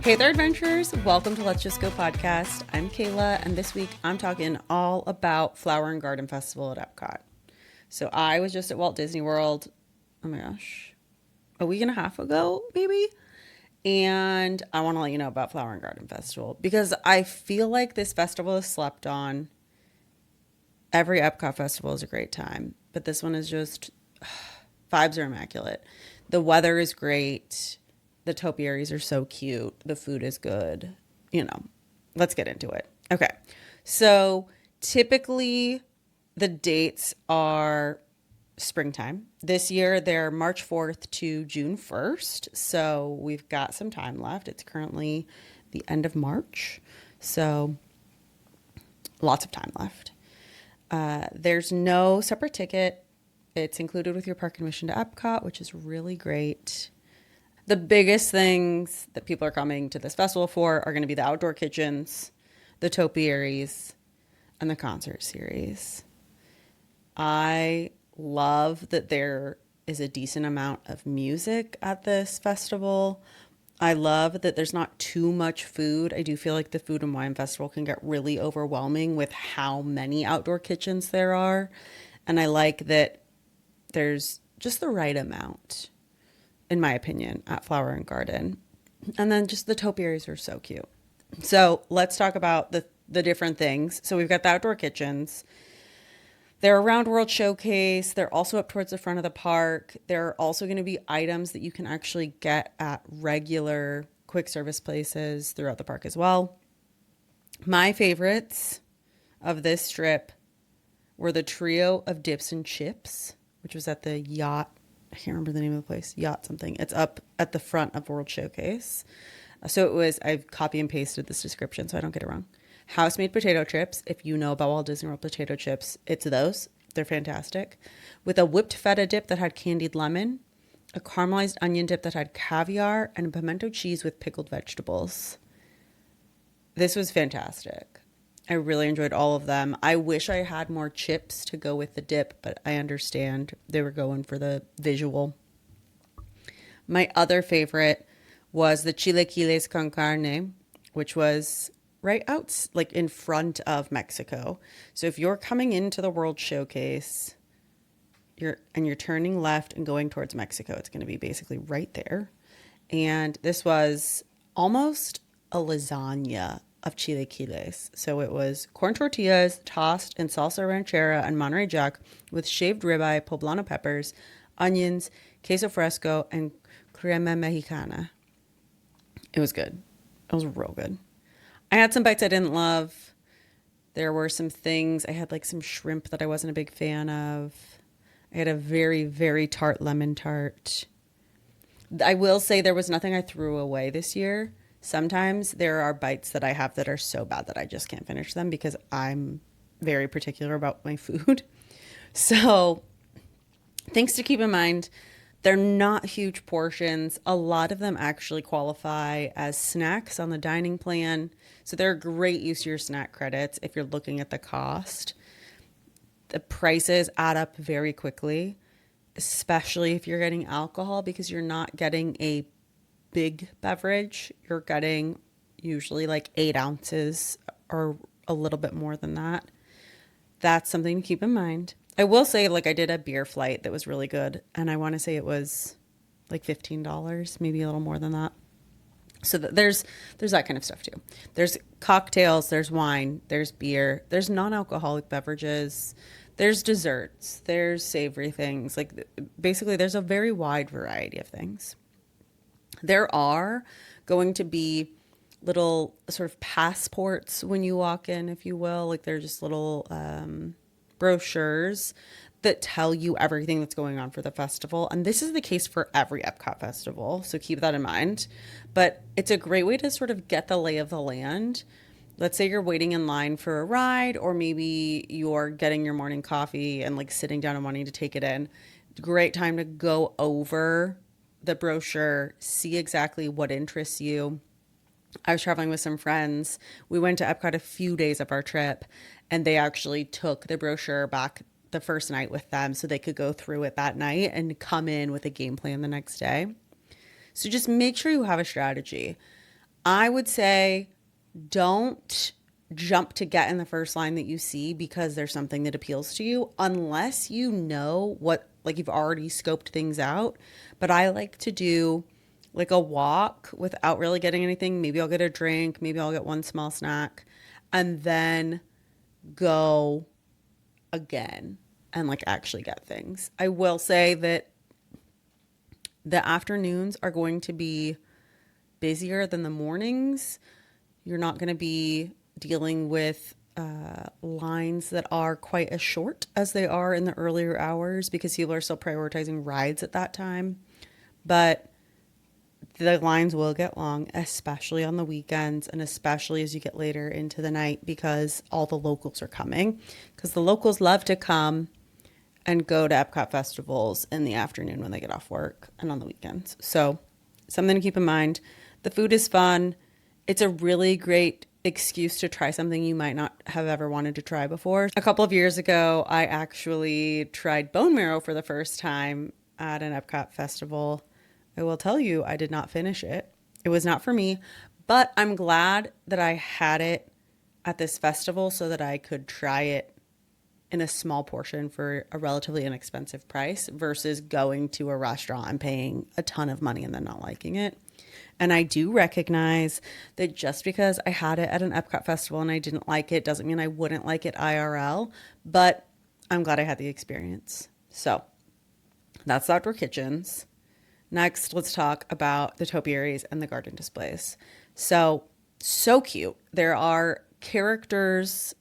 Hey there, adventurers. Welcome to Let's Just Go podcast. I'm Kayla, and this week I'm talking all about Flower and Garden Festival at EPCOT. So I was just at Walt Disney World, oh my gosh, a week and a half ago, maybe? And I want to let you know about Flower and Garden Festival because I feel like this festival is slept on. Every EPCOT festival is a great time, but this one is just, vibes are immaculate. The weather is great. The topiaries are so cute. The food is good. Let's get into it. Okay. So typically the dates are springtime. This year they're March 4th to June 1st. So we've got some time left. It's currently the end of March. So lots of time left. There's no separate ticket. It's included with your park admission to EPCOT, which is really great. The biggest things that people are coming to this festival for are going to be the outdoor kitchens, the topiaries, and the concert series. I love that there is a decent amount of music at this festival. I love that there's not too much food. I do feel like the Food and Wine Festival can get really overwhelming with how many outdoor kitchens there are. And I like that there's just the right amount, in my opinion, at Flower and Garden. And then just the topiaries are so cute. So let's talk about the different things. So we've got the outdoor kitchens. They're around World Showcase. They're also up towards the front of the park. There are also going to be items that you can actually get at regular quick service places throughout the park as well. My favorites of this trip were the trio of dips and chips, which was at the Yacht. I can't remember the name of the place. Yacht something. It's up at the front of World Showcase. So it was, I've copy and pasted this description so I don't get it wrong. House-made potato chips. If you know about Walt Disney World potato chips, it's those. They're fantastic. With a whipped feta dip that had candied lemon, a caramelized onion dip that had caviar, and a pimento cheese with pickled vegetables. This was fantastic. I really enjoyed all of them. I wish I had more chips to go with the dip, but I understand they were going for the visual. My other favorite was the chilaquiles con carne, which was right out, like in front of Mexico. So if you're coming into the World Showcase, you're turning left and going towards Mexico, it's going to be basically right there. And this was almost a lasagna of chilaquiles. So it was corn tortillas tossed in salsa ranchera and Monterey Jack with shaved ribeye, poblano peppers, onions, queso fresco, and crema mexicana. It was good. It was real good. I had some bites I didn't love. There were some things. I had like some shrimp that I wasn't a big fan of. I had a very, very tart lemon tart. I will say there was nothing I threw away this year. Sometimes there are bites that I have that are so bad that I just can't finish them because I'm very particular about my food. So things to keep in mind. They're not huge portions. A lot of them actually qualify as snacks on the dining plan. So they're a great use of your snack credits if you're looking at the cost. The prices add up very quickly, especially if you're getting alcohol because you're not getting a big beverage. You're getting usually like 8 ounces or a little bit more than that. That's something to keep in mind. I will say, like, I did a beer flight that was really good, and I want to say it was like $15, maybe a little more than that. So there's that kind of stuff too. There's cocktails, there's wine, there's beer, there's non-alcoholic beverages, there's desserts, there's savory things. Like basically there's a very wide variety of things. There are going to be little sort of passports when you walk in, if you will. Like they're just little brochures that tell you everything that's going on for the festival. And this is the case for every EPCOT festival, so keep that in mind. But it's a great way to sort of get the lay of the land. Let's say you're waiting in line for a ride, or maybe you're getting your morning coffee and like sitting down and wanting to take it in. Great time to go over the brochure, see exactly what interests you. I was traveling with some friends. We went to EPCOT a few days of our trip, and they actually took the brochure back the first night with them so they could go through it that night and come in with a game plan the next day. So just make sure you have a strategy. I would say don't jump to get in the first line that you see because there's something that appeals to you unless you know what, like you've already scoped things out. But I like to do like a walk without really getting anything. Maybe I'll get a drink, maybe I'll get one small snack, and then go again and like actually get things. I will say that the afternoons are going to be busier than the mornings. You're not going to be dealing with lines that are quite as short as they are in the earlier hours because people are still prioritizing rides at that time. But the lines will get long, especially on the weekends and especially as you get later into the night because all the locals are coming. Because the locals love to come and go to EPCOT festivals in the afternoon when they get off work and on the weekends. So something to keep in mind. The food is fun. It's a really great excuse to try something you might not have ever wanted to try before. A couple of years ago, I actually tried bone marrow for the first time at an EPCOT festival. I will tell you, I did not finish it. It was not for me, but I'm glad that I had it at this festival so that I could try it in a small portion for a relatively inexpensive price versus going to a restaurant and paying a ton of money and then not liking it. And I do recognize that just because I had it at an EPCOT festival and I didn't like it doesn't mean I wouldn't like it IRL, but I'm glad I had the experience. So that's Outdoor Kitchens. Next, let's talk about the topiaries and the garden displays. So cute. There are characters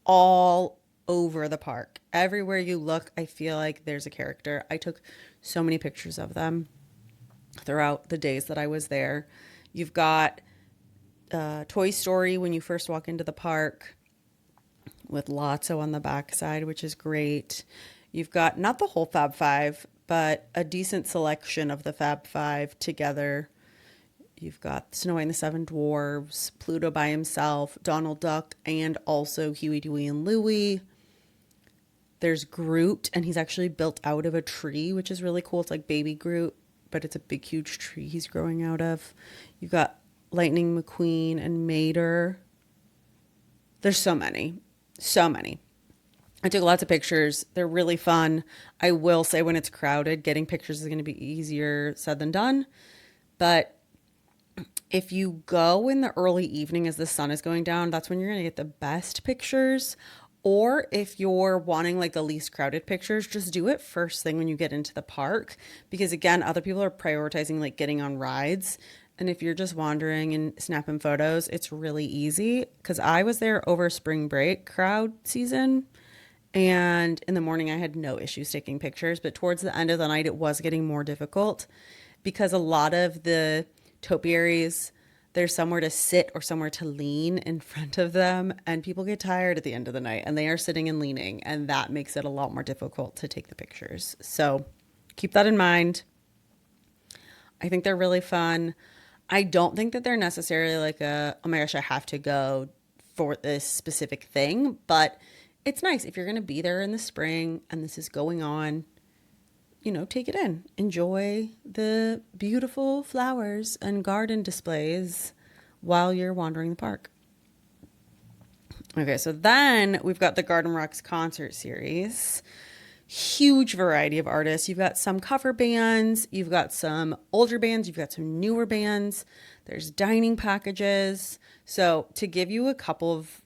all over the park. Everywhere you look, I feel like there's a character. I took so many pictures of them throughout the days that I was there. You've got Toy Story when you first walk into the park with Lotso on the backside, which is great. You've got not the whole Fab Five, but a decent selection of the Fab Five together. You've got Snow White and the Seven Dwarfs, Pluto by himself, Donald Duck, and also Huey, Dewey, and Louie. There's Groot, and he's actually built out of a tree, which is really cool. It's like baby Groot, but it's a big, huge tree he's growing out of. You've got Lightning McQueen and Mater. There's so many. I took lots of pictures. They're really fun. I will say when it's crowded, getting pictures is going to be easier said than done. But if you go in the early evening as the sun is going down, that's when you're going to get the best pictures. Or if you're wanting like the least crowded pictures, just do it first thing when you get into the park. Because again, other people are prioritizing like getting on rides. And if you're just wandering and snapping photos, it's really easy. Because I was there over spring break crowd season. And in the morning, I had no issues taking pictures. But towards the end of the night, it was getting more difficult. Because a lot of the topiaries, there's somewhere to sit or somewhere to lean in front of them. And people get tired at the end of the night. And they are sitting and leaning. And that makes it a lot more difficult to take the pictures. So keep that in mind. I think they're really fun. I don't think that they're necessarily like a, oh my gosh, I have to go for this specific thing. But it's nice if you're going to be there in the spring and this is going on, you know, take it in. Enjoy the beautiful flowers and garden displays while you're wandering the park. Okay, so then we've got the Garden Rocks concert series. Huge variety of artists. You've got some cover bands, you've got some older bands, you've got some newer bands. There's dining packages. So to give you a couple of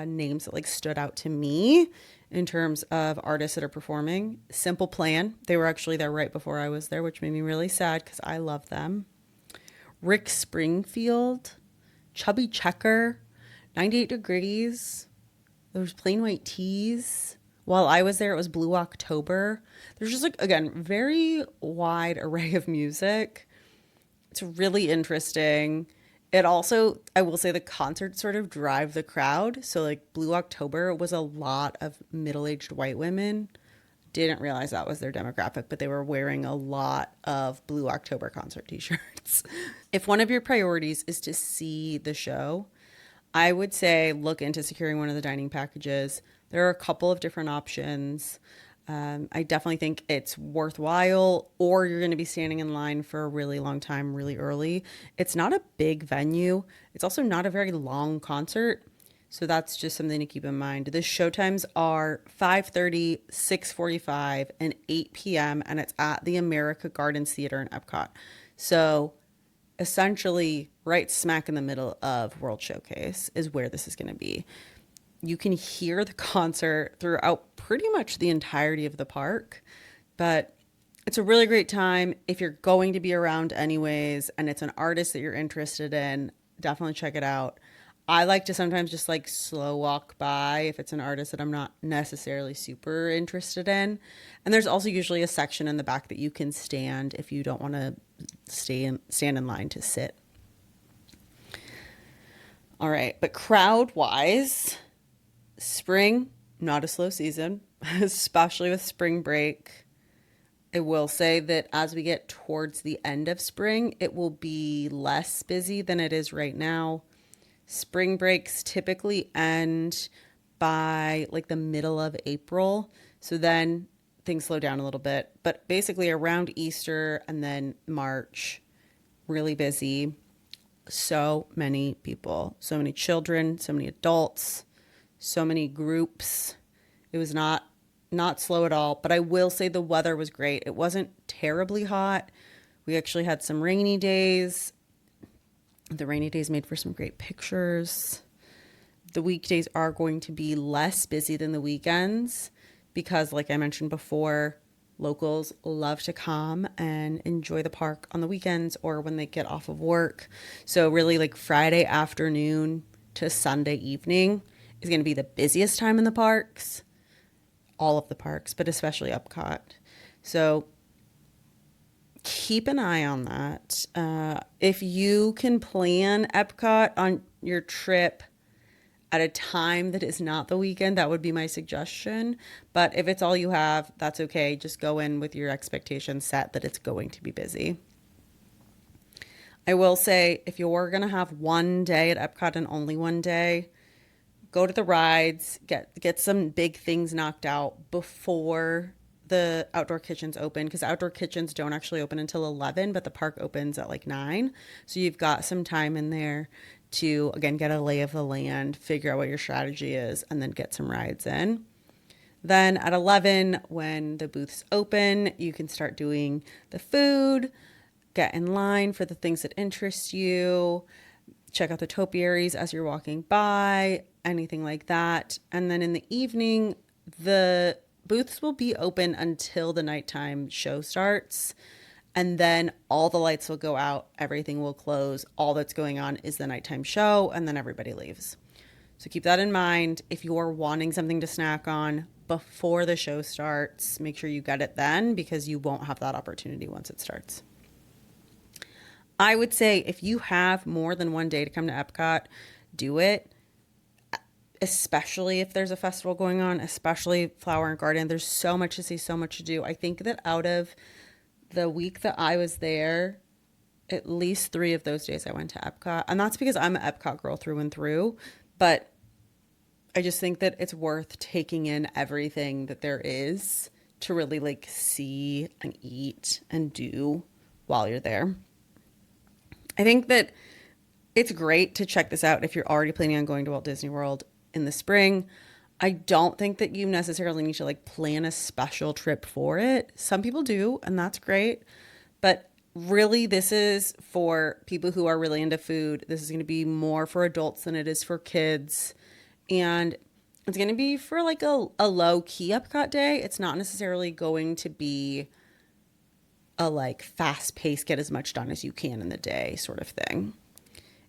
names that like stood out to me in terms of artists that are performing, Simple Plan. They were actually there right before I was there, which made me really sad because I love them. Rick Springfield, Chubby Checker, 98 Degrees. There was Plain White Tees. While I was there, it was Blue October. There's just like, again, very wide array of music. It's really interesting. It also, I will say the concerts sort of drive the crowd. So like Blue October was a lot of middle-aged white women. Didn't realize that was their demographic, but they were wearing a lot of Blue October concert t-shirts. If one of your priorities is to see the show, I would say look into securing one of the dining packages. There are a couple of different options. I definitely think it's worthwhile, or you're going to be standing in line for a really long time, really early. It's not a big venue. It's also not a very long concert. So that's just something to keep in mind. The show times are 5:30, 6:45, and 8 p.m. and it's at the America Gardens Theater in Epcot. So essentially right smack in the middle of World Showcase is where this is going to be. You can hear the concert throughout pretty much the entirety of the park, but it's a really great time if you're going to be around anyways and it's an artist that you're interested in. Definitely check it out. I like to sometimes just like slow walk by if it's an artist that I'm not necessarily super interested in. And there's also usually a section in the back that you can stand if you don't want to stand in line to sit. All right, but crowd wise, spring, not a slow season, especially with spring break. I will say that as we get towards the end of spring, it will be less busy than it is right now. Spring breaks typically end by like the middle of April. So then things slow down a little bit. But basically around Easter and then March, really busy. So many people, so many children, so many adults, so many groups. It was not slow at all, but I will say the weather was great. It wasn't terribly hot. We actually had some rainy days. The rainy days made for some great pictures. The weekdays are going to be less busy than the weekends because, like I mentioned before, locals love to come and enjoy the park on the weekends or when they get off of work. So really like Friday afternoon to Sunday evening is going to be the busiest time in the parks, all of the parks, but especially Epcot. So keep an eye on that. If you can plan Epcot on your trip at a time that is not the weekend, that would be my suggestion. But if it's all you have, that's okay. Just go in with your expectations set that it's going to be busy. I will say, if you're going to have one day at Epcot and only one day, go to the rides, get some big things knocked out before the outdoor kitchens open, because outdoor kitchens don't actually open until 11, but the park opens at like 9. So you've got some time in there to, again, get a lay of the land, figure out what your strategy is, and then get some rides in. Then at 11, when the booths open, you can start doing the food, get in line for the things that interest you, check out the topiaries as you're walking by, anything like that. And then in the evening, the booths will be open until the nighttime show starts. And then all the lights will go out, everything will close. All that's going on is the nighttime show, and then everybody leaves. So keep that in mind. If you're wanting something to snack on before the show starts, make sure you get it then, because you won't have that opportunity once it starts. I would say if you have more than one day to come to Epcot, do it, especially if there's a festival going on, especially Flower and Garden. There's so much to see, so much to do. I think that out of the week that I was there, at least 3 of those days I went to Epcot. And that's because I'm an Epcot girl through and through. But I just think that it's worth taking in everything that there is to really like see and eat and do while you're there. I think that it's great to check this out if you're already planning on going to Walt Disney World in the spring. I don't think that you necessarily need to like plan a special trip for it. Some people do, and that's great. But really, this is for people who are really into food. This is going to be more for adults than it is for kids. And it's going to be for like a low key Epcot day. It's not necessarily going to be a like fast pace, get as much done as you can in the day sort of thing.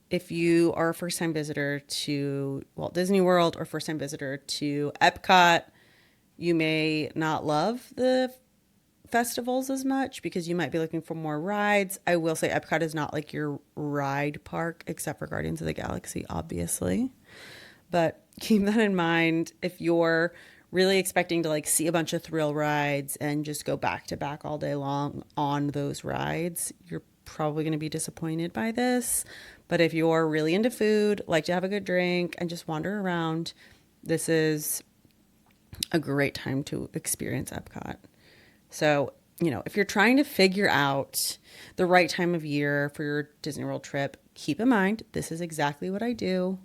If you are a first time visitor to Walt Disney World or first time visitor to Epcot, you may not love the festivals as much because you might be looking for more rides. I will say Epcot is not like your ride park, except for Guardians of the Galaxy, obviously. But keep that in mind. If you're really expecting to like see a bunch of thrill rides and just go back to back all day long on those rides, you're probably going to be disappointed by this. But if you're really into food, like to have a good drink and just wander around, this is a great time to experience EPCOT. So, if you're trying to figure out the right time of year for your Disney World trip, keep in mind this is exactly what I do.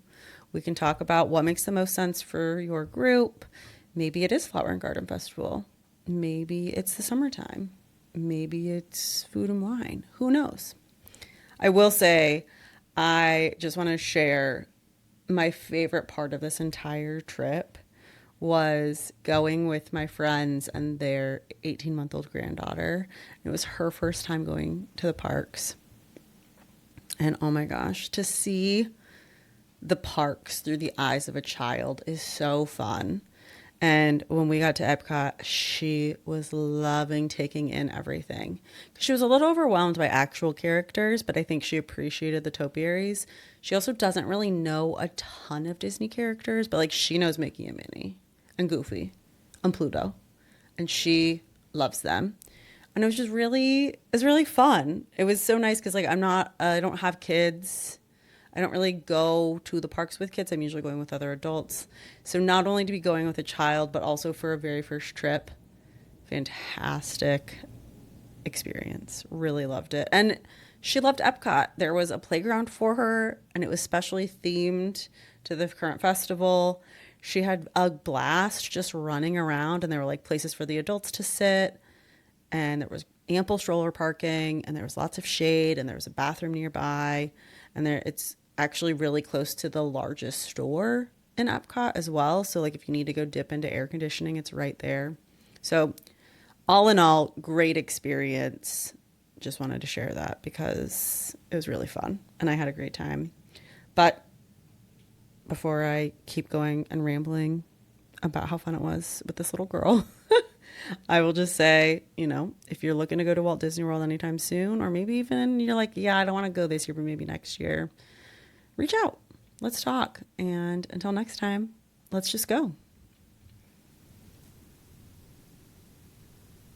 We can talk about what makes the most sense for your group. Maybe it is Flower and Garden Festival. Maybe it's the summertime. Maybe it's food and wine. Who knows? I will say, I just want to share my favorite part of this entire trip was going with my friends and their 18-month-old granddaughter. It was her first time going to the parks. And oh my gosh, to see the parks through the eyes of a child is so fun. And when we got to EPCOT, she was loving taking in everything. She was a little overwhelmed by actual characters, but I think she appreciated the Topiaries. She also doesn't really know a ton of Disney characters, but like she knows Mickey and Minnie and Goofy and Pluto, and she loves them. And it was really fun. It was so nice because like I don't have kids. I don't really go to the parks with kids. I'm usually going with other adults. So not only to be going with a child, but also for a very first trip. Fantastic experience. Really loved it. And she loved EPCOT. There was a playground for her, and it was specially themed to the current festival. She had a blast just running around, and there were like places for the adults to sit, and there was ample stroller parking, and there was lots of shade, and there was a bathroom nearby, and it's actually really close to the largest store in EPCOT as well. So like if you need to go dip into air conditioning, it's right there. So all in all, great experience. Just wanted to share that because it was really fun and I had a great time. But before I keep going and rambling about how fun it was with this little girl, I will just say, if you're looking to go to Walt Disney World anytime soon, or maybe even you're like, yeah, I don't want to go this year, but maybe next year, reach out. Let's talk. And until next time, let's just go.